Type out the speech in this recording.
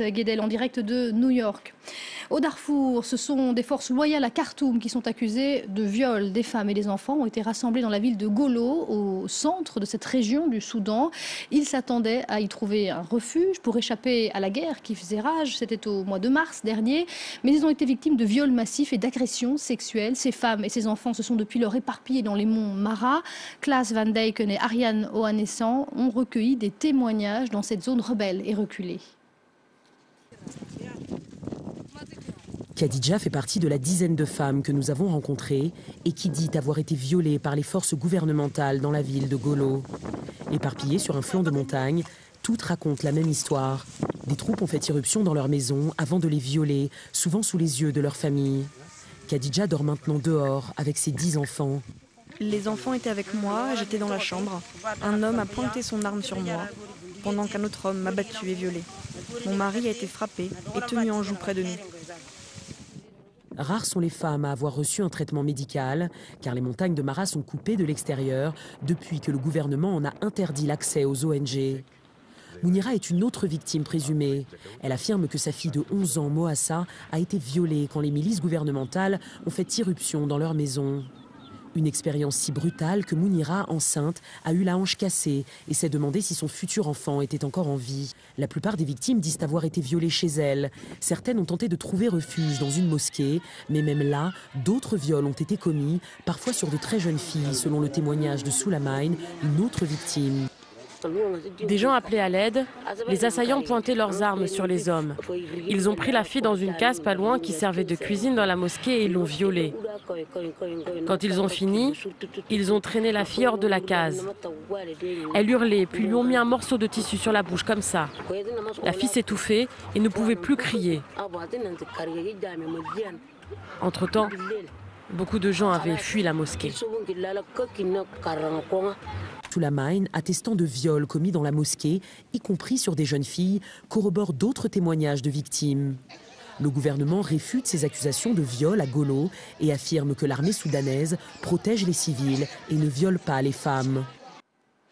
Elisabeth Guedel en direct de New York. Au Darfour, ce sont des forces loyales à Khartoum qui sont accusées de viol. Des femmes et des enfants ont été rassemblés dans la ville de Golo, au centre de cette région du Soudan. Ils s'attendaient à y trouver un refuge pour échapper à la guerre qui faisait rage. C'était au mois de mars dernier. Mais ils ont été victimes de viols massifs et d'agressions sexuelles. Ces femmes et ces enfants se sont depuis lors éparpillés dans les monts Mara. Klaas Van Dijken et Ariane Ohanessan ont recueilli des témoignages dans cette zone rebelle et reculée. Khadija fait partie de la dizaine de femmes que nous avons rencontrées et qui dit avoir été violée par les forces gouvernementales dans la ville de Golo. Éparpillées sur un flanc de montagne, toutes racontent la même histoire. Des troupes ont fait irruption dans leur maison avant de les violer, souvent sous les yeux de leur famille. Khadija dort maintenant dehors avec ses 10 enfants. Les enfants étaient avec moi, j'étais dans la chambre. Un homme a pointé son arme sur moi, pendant qu'un autre homme m'a battu et violé. Mon mari a été frappé et tenu en joue près de nous. Rares sont les femmes à avoir reçu un traitement médical, car les montagnes de Mara sont coupées de l'extérieur depuis que le gouvernement en a interdit l'accès aux ONG. Mounira est une autre victime présumée. Elle affirme que sa fille de 11 ans, Moassa, a été violée quand les milices gouvernementales ont fait irruption dans leur maison. Une expérience si brutale que Mounira, enceinte, a eu la hanche cassée et s'est demandé si son futur enfant était encore en vie. La plupart des victimes disent avoir été violées chez elles. Certaines ont tenté de trouver refuge dans une mosquée, mais même là, d'autres viols ont été commis, parfois sur de très jeunes filles, selon le témoignage de Soulamine, une autre victime. Des gens appelaient à l'aide, les assaillants pointaient leurs armes sur les hommes. Ils ont pris la fille dans une case pas loin qui servait de cuisine dans la mosquée et l'ont violée. Quand ils ont fini, ils ont traîné la fille hors de la case. Elle hurlait, puis lui ont mis un morceau de tissu sur la bouche comme ça. La fille s'étouffait et ne pouvait plus crier. Entre-temps, beaucoup de gens avaient fui la mosquée. Soulamine, attestant de viols commis dans la mosquée, y compris sur des jeunes filles, corrobore d'autres témoignages de victimes. Le gouvernement réfute ces accusations de viol à Golo et affirme que l'armée soudanaise protège les civils et ne viole pas les femmes.